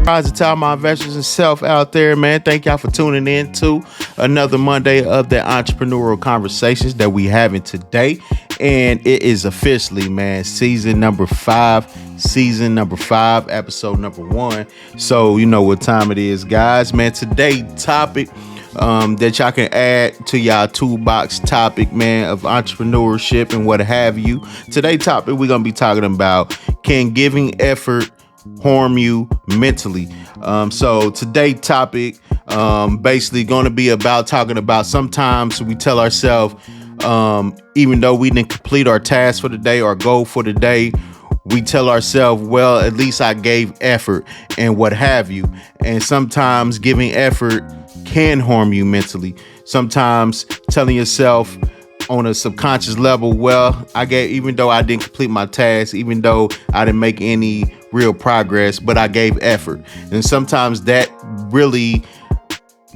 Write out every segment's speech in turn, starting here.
To all my investors and self out there, man. Thank y'all for tuning in to another Monday of the entrepreneurial conversations that we having today. And it is officially, man, season number 5, episode number 1. So you know what time it is, guys, man. Today's topic that y'all can add to y'all toolbox topic, man, of entrepreneurship and what have you. Today's topic, we're going to be talking about, can giving effort harm you mentally? So today's topic basically going to be about talking about sometimes we tell ourselves, even though we didn't complete our task for the day, our goal for the day, we tell ourselves, well, at least I gave effort and what have you. And sometimes giving effort can harm you mentally. Sometimes telling yourself on a subconscious level, well, even though I didn't complete my task, even though I didn't make any real progress, but I gave effort. And sometimes that really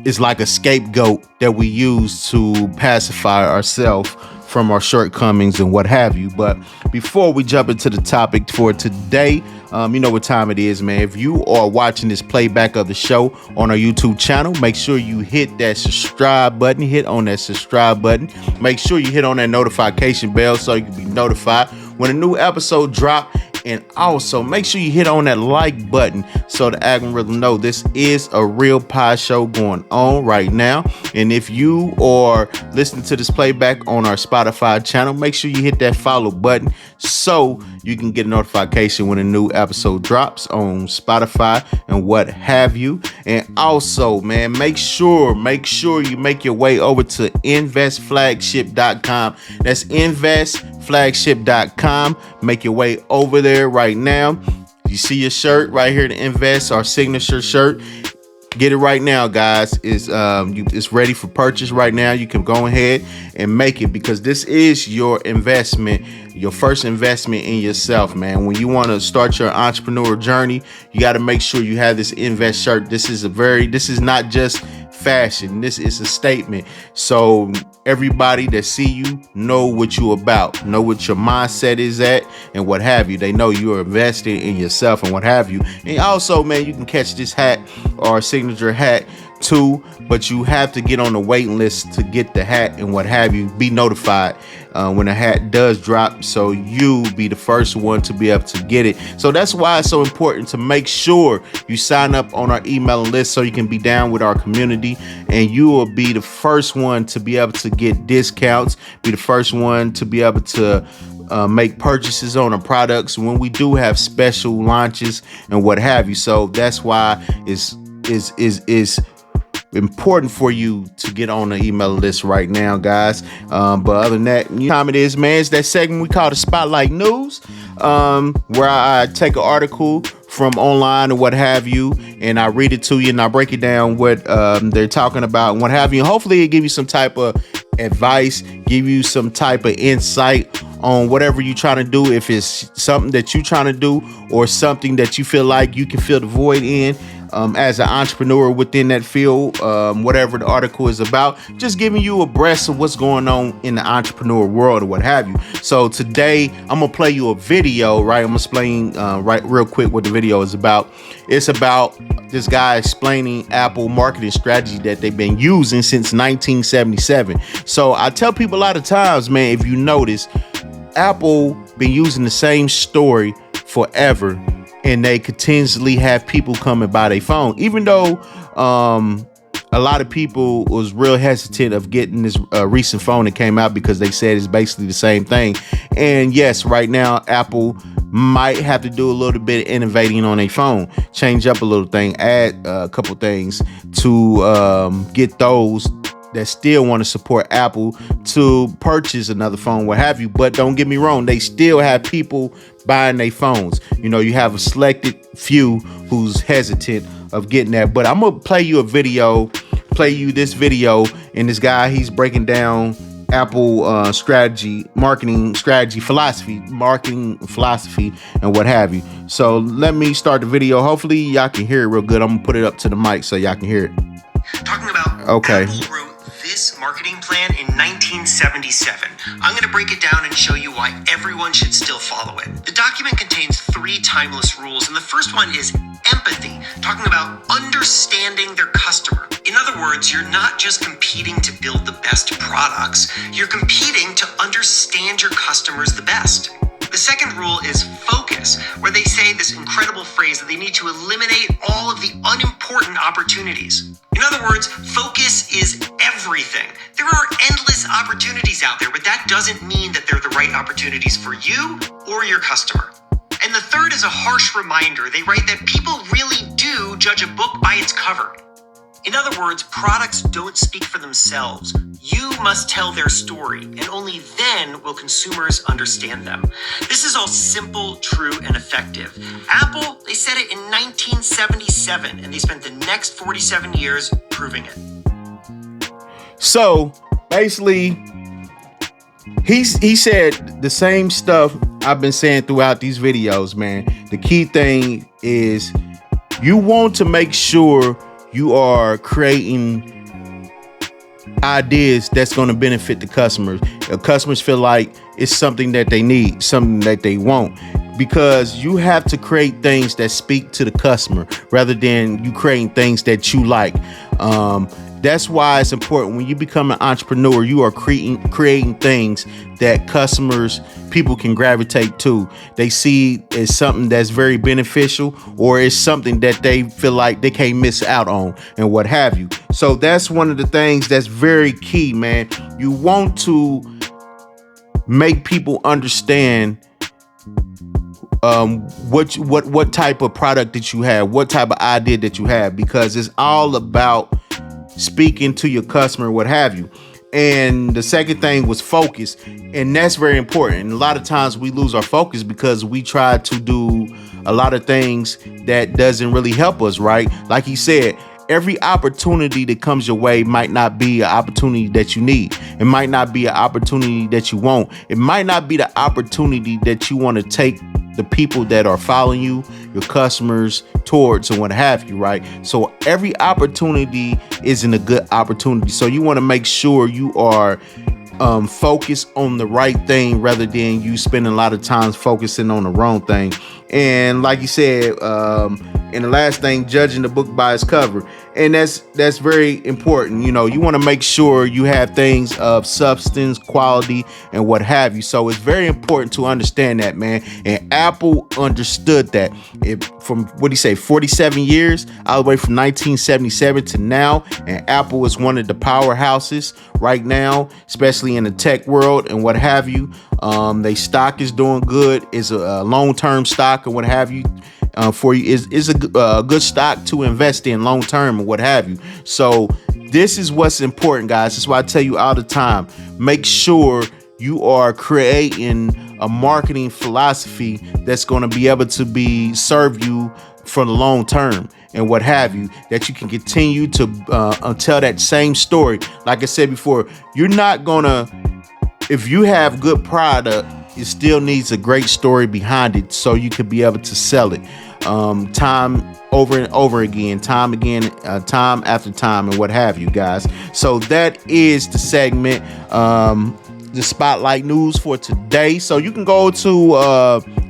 is like a scapegoat that we use to pacify ourselves from our shortcomings and what have you. But before we jump into the topic for today, you know what time it is, man. If you are watching this playback of the show on our YouTube channel, make sure you hit that subscribe button. Hit on that subscribe button. Make sure you hit on that notification bell so you can be notified when a new episode drop. And also make sure you hit on that like button so the algorithm know this is a real pod show going on right now. And if you are listening to this playback on our Spotify channel, make sure you hit that follow button so you can get a notification when a new episode drops on Spotify and what have you. And also, man, make sure you make your way over to investflagship.com. That's investflagship.com. Make your way over there right now. You see your shirt right here, to invest, our signature shirt. Get it right now, guys. It's ready for purchase right now. You can go ahead and make it, because this is your investment, your first investment in yourself, man. When you want to start your entrepreneurial journey, you got to make sure you have this invest shirt. This is not just fashion. This is a statement. So everybody that see you know what you about, know what your mindset is at and what have you. They know you're investing in yourself and what have you. And also, man, you can catch this hat or signature hat too, but you have to get on the waiting list to get the hat and what have you. Be notified when the hat does drop, so you be the first one to be able to get it. So that's why it's so important to make sure you sign up on our email list so you can be down with our community, and you will be the first one to be able to get discounts, be the first one to be able to make purchases on our products when we do have special launches and what have you. So that's why it's important for you to get on the email list right now, guys. But other than that, you know how it is, man. It's that segment we call the Spotlight News, where I take an article from online or what have you, and I read it to you and I break it down what they're talking about and what have you. And hopefully it give you some type of advice, give you some type of insight on whatever you're trying to do. If it's something that you're trying to do or something that you feel like you can fill the void in, as an entrepreneur within that field, whatever the article is about, just giving you abreast of what's going on in the entrepreneur world or what have you. So today I'm gonna play you a video, right? I'm gonna explain right real quick what the video is about. It's about this guy explaining Apple marketing strategy that they've been using since 1977. So I tell people a lot of times, man, if you notice, Apple been using the same story forever, and they continuously have people come and buy their phone, even though a lot of people was real hesitant of getting this recent phone that came out because they said it's basically the same thing. And yes, right now Apple might have to do a little bit of innovating on a phone, change up a little thing, add a couple things to get those that still want to support Apple to purchase another phone, what have you. But don't get me wrong, they still have people buying their phones. You know, you have a selected few who's hesitant of getting that. But I'm gonna play you this video, and this guy, he's breaking down Apple marketing philosophy, and what have you. So let me start the video. Hopefully y'all can hear it real good. I'm gonna put it up to the mic so y'all can hear it. Talking about okay. Apple wrote this marketing plan in 1977. I'm going to break it down and show you why everyone should still follow it. The document contains 3 timeless rules, and the first one is empathy, talking about understanding their customer. In other words, you're not just competing to build the best products, you're competing to understand your customers the best. The second rule is focus, where they say this incredible phrase that they need to eliminate all of the unimportant opportunities. In other words, focus is everything. There are endless opportunities out there, but that doesn't mean that they're the right opportunities for you or your customer. And the third is a harsh reminder. They write that people really do judge a book by its cover. In other words, products don't speak for themselves. You must tell their story, and only then will consumers understand them. This is all simple, true, and effective. Apple, they said it in 1977, and they spent the next 47 years proving it. So basically, he said the same stuff I've been saying throughout these videos, man. The key thing is you want to make sure you are creating ideas that's going to benefit the customers. Customers feel like it's something that they need, something that they want, because you have to create things that speak to the customer rather than you creating things that you like. That's why it's important when you become an entrepreneur, you are creating things that people can gravitate to. They see as something that's very beneficial, or it's something that they feel like they can't miss out on, and what have you. So that's one of the things that's very key, man. You want to make people understand what type of product that you have, what type of idea that you have, because it's all about speaking to your customer, what have you. And the second thing was focus, and that's very important. And a lot of times we lose our focus because we try to do a lot of things that doesn't really help us, right? Like he said, every opportunity that comes your way might not be an opportunity that you need. It might not be an opportunity that you want. It might not be the opportunity that you want to take the people that are following you, your customers, towards, and what have you, right? So every opportunity isn't a good opportunity. So you want to make sure you are focused on the right thing rather than you spending a lot of time focusing on the wrong thing. And like you said, and the last thing, judging the book by its cover. And that's very important. You know, you want to make sure you have things of substance, quality, and what have you. So it's very important to understand that, man. And Apple understood that. From 47 years, all the way from 1977 to now. And Apple is one of the powerhouses right now, especially in the tech world and what have you. They stock is doing good. It's a long-term stock and what have you. For you is a good stock to invest in long term and what have you. So this is what's important, guys. That's why I tell you all the time, make sure you are creating a marketing philosophy that's going to be able to serve you for the long term and what have you, that you can continue to tell that same story. Like I said before, you're not gonna, if you have good product, it still needs a great story behind it so you could be able to sell it time over and over again, time after time, and what have you, guys. So that is the segment, the Spotlight News for today. So you can go to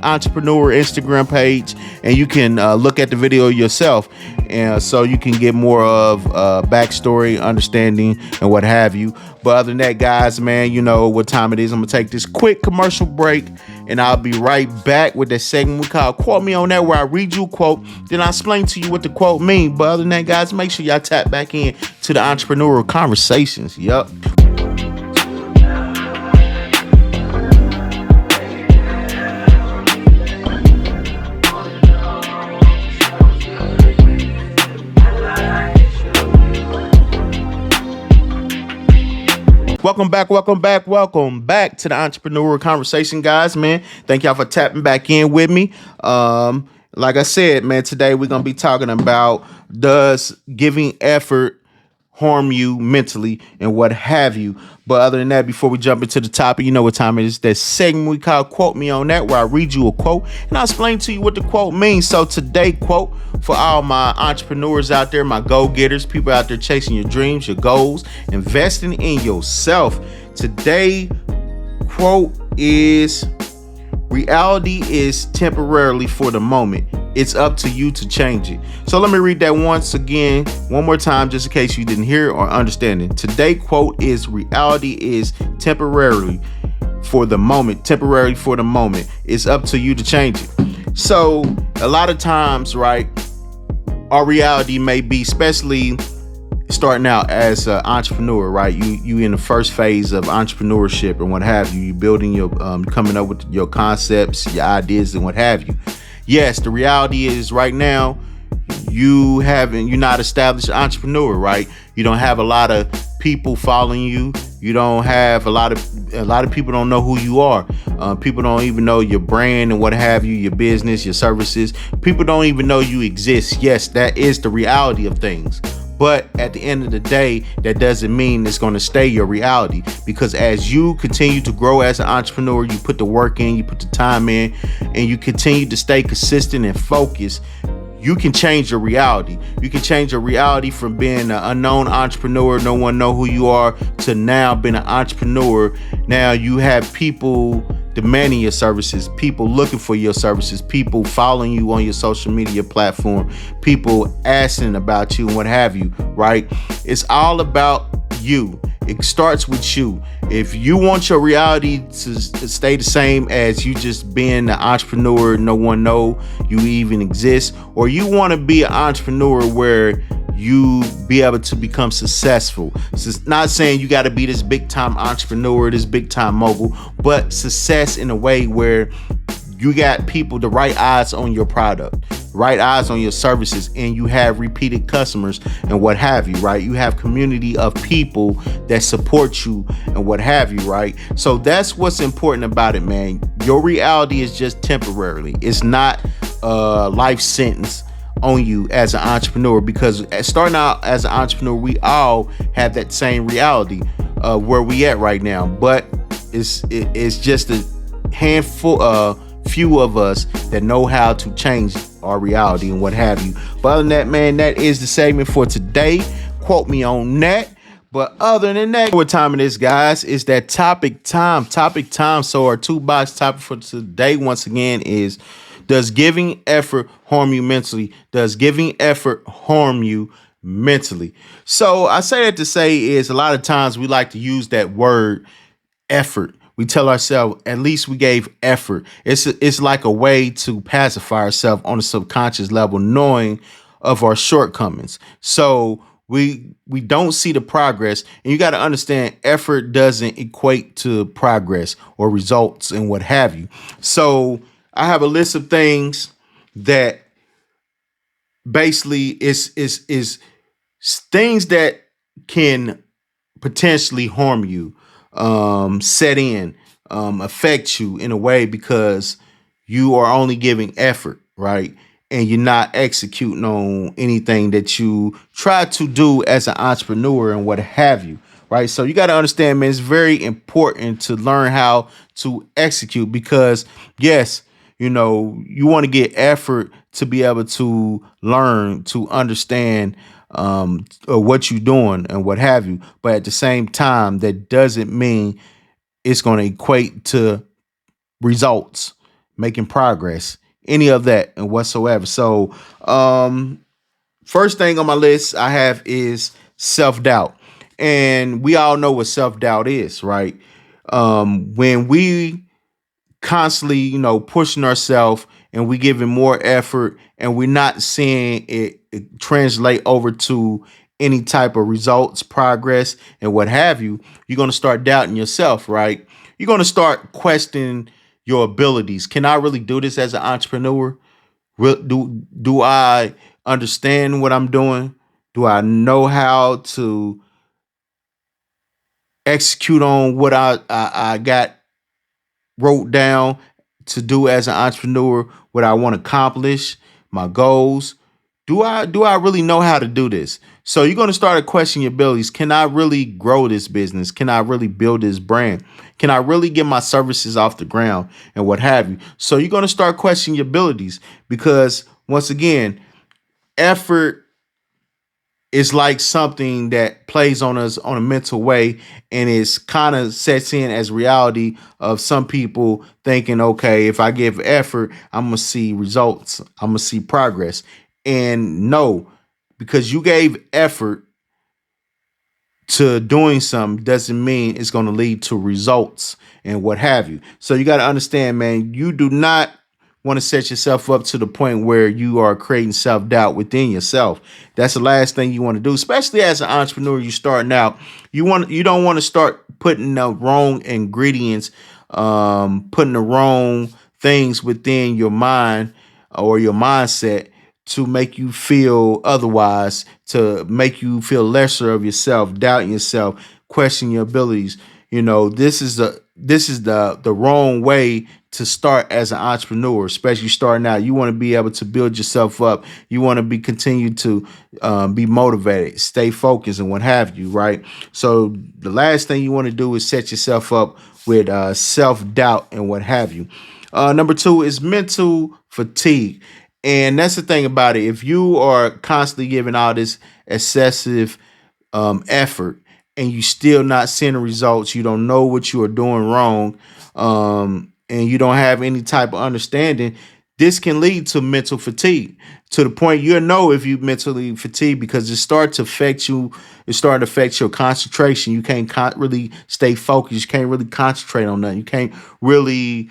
Entrepreneur Instagram page and you can look at the video yourself, and so you can get more of backstory, understanding, and what have you. But other than that, guys, man, you know what time it is. I'm gonna take this quick commercial break, and I'll be right back with that segment we call Quote Me On That, where I read you a quote, then I explain to you what the quote means. But other than that, guys, make sure y'all tap back in to the entrepreneurial conversations. Yup. Welcome back to the Entrepreneurial Conversation, guys, man. Thank y'all for tapping back in with me. Like I said, man, today we're going to be talking about, does giving effort harm you mentally and what have you. But other than that, before we jump into the topic, you know what time it is. That segment we call Quote Me On That, where I read you a quote and I explain to you what the quote means. So today, quote for all my entrepreneurs out there, my go-getters, people out there chasing your dreams, your goals, investing in yourself. Today, quote is, Reality is temporarily for the moment. It's up to you to change it. So let me read that once again, one more time, just in case you didn't hear or understand it. Today quote is reality is temporarily for the moment. Temporary for the moment. It's up to you to change it. So a lot of times, right, our reality may be, especially starting out as an entrepreneur, right? You in the first phase of entrepreneurship and what have you. You building your, coming up with your concepts, your ideas, and what have you. Yes, the reality is right now you're not established entrepreneur, right? You don't have a lot of people following you. You don't have a lot of people don't know who you are. People don't even know your brand and what have you, your business, your services. People don't even know you exist. Yes, that is the reality of things. But at the end of the day, that doesn't mean it's going to stay your reality, because as you continue to grow as an entrepreneur, you put the work in, you put the time in, and you continue to stay consistent and focused, you can change your reality. You can change your reality from being an unknown entrepreneur, no one know who you are, to now being an entrepreneur. Now you have people demanding your services, people looking for your services, people following you on your social media platform, people asking about you and what have you, right? It's all about you. It starts with you. If you want your reality to stay the same as you just being an entrepreneur, no one know you even exist, or you want to be an entrepreneur where you be able to become successful. It's not saying you got to be this big time entrepreneur, this big time mogul, but success in a way where you got people, the right eyes on your product, right eyes on your services, and you have repeated customers and what have you, right? You have community of people that support you and what have you, right? So that's what's important about it, man. Your reality is just temporarily. It's not a life sentence on you as an entrepreneur, because starting out as an entrepreneur, we all have that same reality where we at right now, but it's just a handful, few of us that know how to change our reality and what have you. But other than that, man, that is the segment for today. Quote me on that. But other than that, what time it is, guys? It's that topic time. So our 2-box topic for today, once again, is: does giving effort harm you mentally? Does giving effort harm you mentally? So I say that to say is, a lot of times we like to use that word effort. We tell ourselves, at least we gave effort. It's like a way to pacify ourselves on a subconscious level, knowing of our shortcomings. So we don't see the progress, and you got to understand, effort doesn't equate to progress or results and what have you. So I have a list of things that basically is things that can potentially harm you, set in, affect you in a way, because you are only giving effort, right? And you're not executing on anything that you try to do as an entrepreneur and what have you, right? So you got to understand, man, it's very important to learn how to execute, because yes, you want to get effort to be able to learn, to understand what you're doing and what have you. But at the same time, that doesn't mean it's going to equate to results, making progress, any of that and whatsoever. So first thing on my list I have is self-doubt. And we all know what self-doubt is, right? When we constantly, pushing ourselves and we giving more effort and we're not seeing it translate over to any type of results, progress, and what have you, you're going to start doubting yourself, right? You're going to start questioning your abilities. Can I really do this as an entrepreneur? Do I understand what I'm doing? Do I know how to execute on what I got wrote down to do as an entrepreneur, what I want to accomplish, my goals? Do I really know how to do this? So you're going to start to question your abilities. Can I really grow this business? Can I really build this brand? Can I really get my services off the ground and what have you? So you're going to start questioning your abilities, because once again, effort it's like something that plays on us on a mental way, and it's kind of sets in as reality of some people thinking, okay, if I give effort, I'm gonna see results, I'm gonna see progress. And no, because you gave effort to doing something doesn't mean it's going to lead to results and what have you. So you got to understand, man, you do not want to set yourself up to the point where you are creating self-doubt within yourself. That's the last thing you want to do, especially as an entrepreneur. You starting out, you don't want to start putting the wrong ingredients, putting the wrong things within your mind or your mindset to make you feel otherwise, to make you feel lesser of yourself, doubting yourself, question your abilities. This is the wrong way to start as an entrepreneur, especially starting out. You want to be able to build yourself up. You want to be continue to be motivated, stay focused, and what have you, right? So the last thing you want to do is set yourself up with self doubt and what have you. Number two is mental fatigue. And that's the thing about it. If you are constantly giving all this excessive effort and you still not seeing the results, you don't know what you are doing wrong, and you don't have any type of understanding, this can lead to mental fatigue to the point you'll know if you mentally fatigued because it starts to affect you. It starts to affect your concentration. You can't really stay focused. You can't really concentrate on nothing. You can't really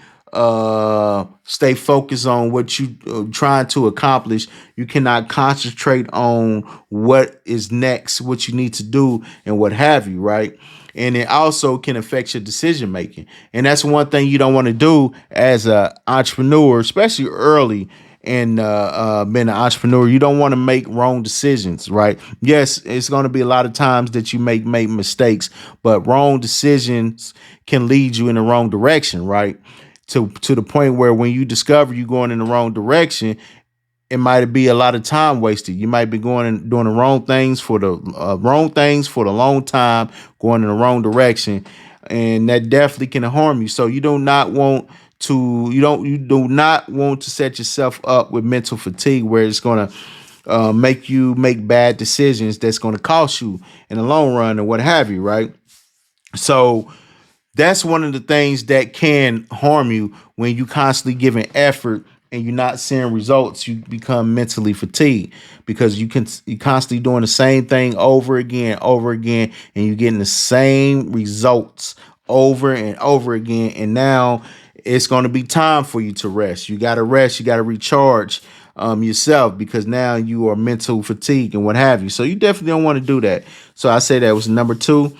stay focused on what you trying to accomplish. You cannot concentrate on what is next, what you need to do, and what have you, right? And it also can affect your decision making. And that's one thing you don't want to do as an entrepreneur, especially early in being an entrepreneur. You don't want to make wrong decisions, right? Yes, it's going to be a lot of times that you make mistakes, but wrong decisions can lead you in the wrong direction, right? To the point where when you discover you're going in the wrong direction, it might be a lot of time wasted. You might be going and doing the wrong things for the long time, going in the wrong direction, and that definitely can harm you. So you do not want to set yourself up with mental fatigue where it's going to make you make bad decisions that's going to cost you in the long run and what have you, right? So that's one of the things that can harm you when you constantly giving effort and you're not seeing results. You become mentally fatigued because you constantly doing the same thing over again, and you're getting the same results over and over again. And now it's going to be time for you to rest. You got to rest. You got to recharge yourself because now you are mental fatigue and what have you. So you definitely don't want to do that. So I say that was number two.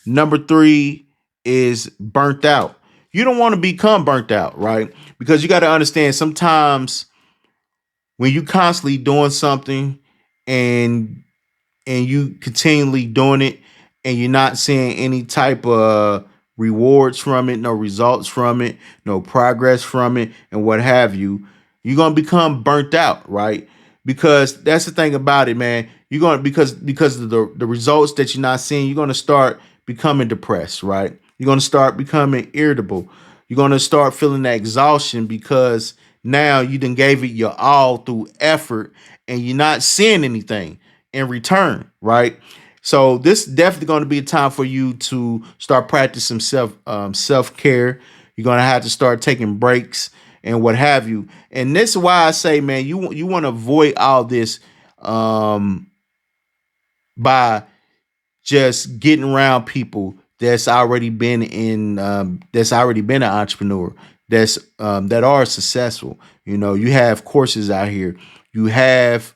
Number three is burnt out. You don't want to become burnt out, right? Because you got to understand sometimes when you constantly doing something and you continually doing it and you're not seeing any type of rewards from it, no results from it, no progress from it, and what have you, you're gonna become burnt out, right? Because that's the thing about it, man. You're gonna because of the results that you're not seeing, you're gonna start becoming depressed, right? You're gonna start becoming irritable. You're gonna start feeling that exhaustion because now you done gave it your all through effort and you're not seeing anything in return, right? So this is definitely going to be a time for you to start practicing self care. You're going to have to start taking breaks and what have you. And this is why I say, man, you want to avoid all this um, by just getting around people that's already been an entrepreneur, that are successful. You have courses out here, you have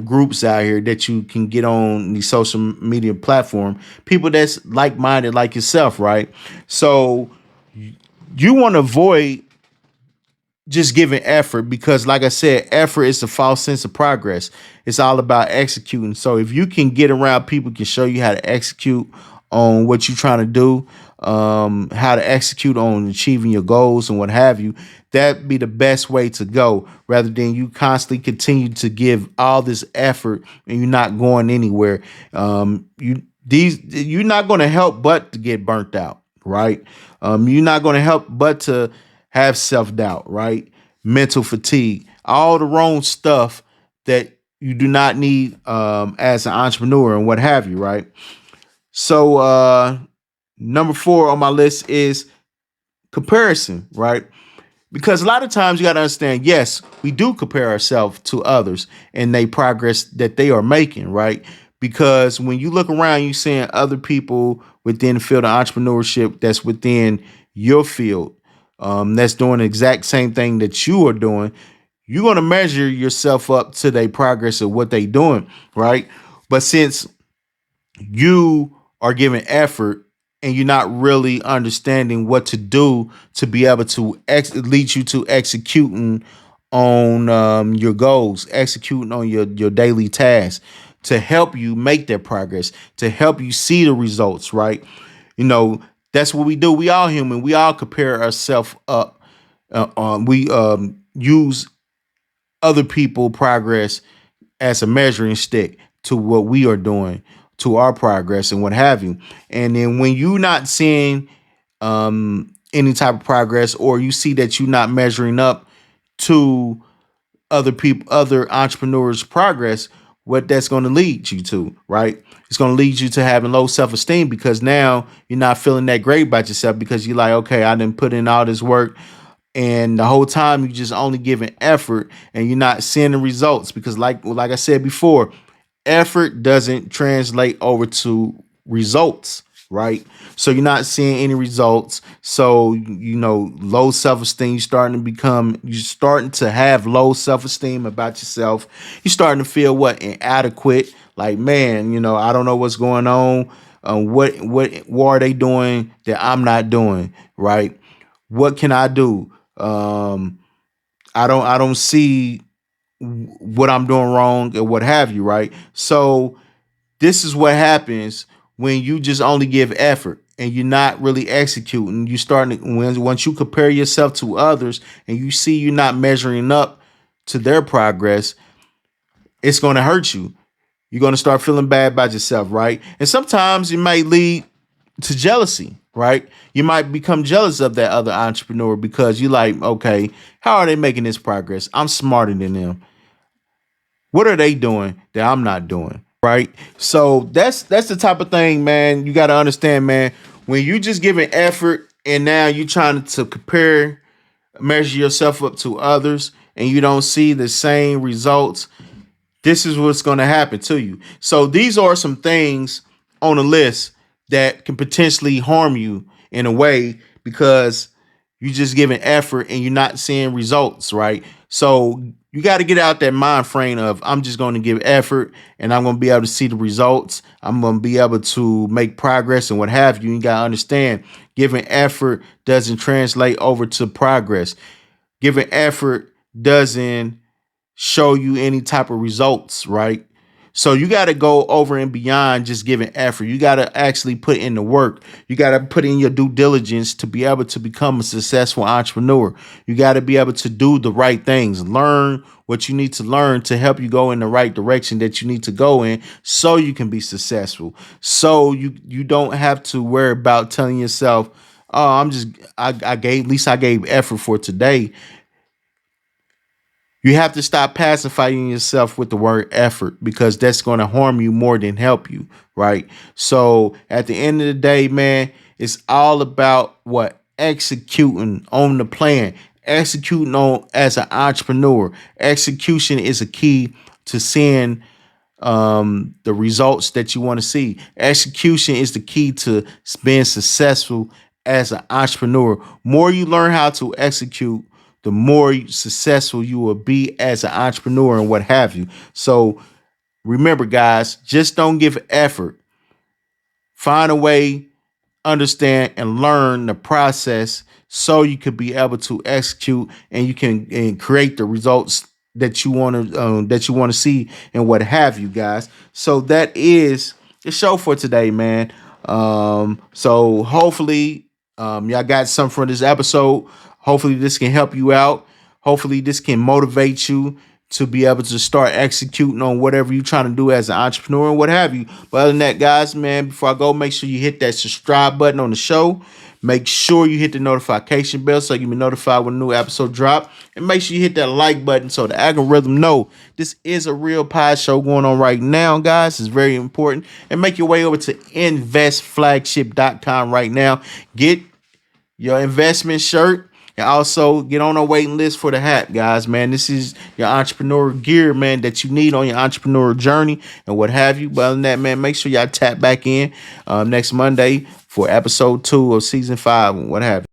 groups out here that you can get on the social media platform, people that's like-minded like yourself, right? So you want to avoid just giving effort because, like I said, effort is a false sense of progress. It's all about executing. So if you can get around people can show you how to execute on what you're trying to do, how to execute on achieving your goals and what have you, that'd be the best way to go rather than you constantly continue to give all this effort and you're not going anywhere. You're not going to help but to get burnt out, right? You're not going to help but to have self doubt, right? Mental fatigue, all the wrong stuff that you do not need as an entrepreneur and what have you, right? So number 4 on my list is comparison, right? Because a lot of times you got to understand, yes, we do compare ourselves to others and they progress that they are making, right? Because when you look around, you seeing other people within the field of entrepreneurship that's within your field, that's doing the exact same thing that you are doing. You're going to measure yourself up to their progress of what they doing, right? But since you are giving effort and you're not really understanding what to do to be able to lead you to executing on your goals, executing on your daily tasks to help you make that progress, to help you see the results, right? You know, that's what we do. We all human. We all compare ourselves up. We use other people progress as a measuring stick to what we are doing, to our progress and what have you. And then when you're not seeing any type of progress, or you see that you're not measuring up to other people, other entrepreneurs' progress, what that's going to lead you to, right? It's going to lead you to having low self-esteem because now you're not feeling that great about yourself because you're like, okay, I didn't put in all this work. And the whole time you just only giving effort and you're not seeing the results because like I said before, effort doesn't translate over to results, right? So you're not seeing any results. So, low self-esteem, you're starting to have low self-esteem about yourself. You're starting to feel inadequate. Like, man, I don't know what's going on. What are they doing that I'm not doing, right? What can I do? I don't see what I'm doing wrong or what have you, right? So this is what happens when you just only give effort and you're not really executing. You once you compare yourself to others and you see you're not measuring up to their progress, it's going to hurt you. You're going to start feeling bad about yourself, right? And sometimes it might lead to jealousy, right? You might become jealous of that other entrepreneur because you're like, okay, how are they making this progress? I'm smarter than them. What are they doing that I'm not doing? Right. So that's the type of thing, man. You got to understand, man, when you just giving effort and now you trying to measure yourself up to others and you don't see the same results, this is what's going to happen to you. So these are some things on the list that can potentially harm you in a way because you're just giving effort and you're not seeing results, right? So you got to get out that mind frame of I'm just going to give effort and I'm going to be able to see the results. I'm going to be able to make progress and what have you. You got to understand giving effort doesn't translate over to progress. Giving effort doesn't show you any type of results, right? So you got to go over and beyond just giving effort. You got to actually put in the work. You got to put in your due diligence to be able to become a successful entrepreneur. You got to be able to do the right things, learn what you need to learn to help you go in the right direction that you need to go in so you can be successful. So you don't have to worry about telling yourself, oh, I gave effort for today. You have to stop pacifying yourself with the word effort because that's going to harm you more than help you, right? So at the end of the day, man, it's all about what? Executing on the plan, executing on as an entrepreneur. Execution is a key to seeing the results that you want to see. Execution is the key to being successful as an entrepreneur. More you learn how to execute, the more successful you will be as an entrepreneur and what have you. So remember, guys, just don't give effort. Find a way, understand, and learn the process so you could be able to execute and you can create the results that you want to see and what have you, guys. So that is the show for today, man. So hopefully y'all got something from this episode. Hopefully this can help you out. Hopefully this can motivate you to be able to start executing on whatever you're trying to do as an entrepreneur and what have you. But other than that, guys, man, before I go, make sure you hit that subscribe button on the show. Make sure you hit the notification bell so you can be notified when a new episode drop. And make sure you hit that like button so the algorithm know this is a real pod show going on right now, guys. It's very important. And make your way over to investflagship.com right now. Get your investment shirt. And also get on a waiting list for the hat, guys, man. This is your entrepreneurial gear, man, that you need on your entrepreneurial journey and what have you. But other than that, man, make sure y'all tap back in next Monday for episode 2 of season 5 and what have you.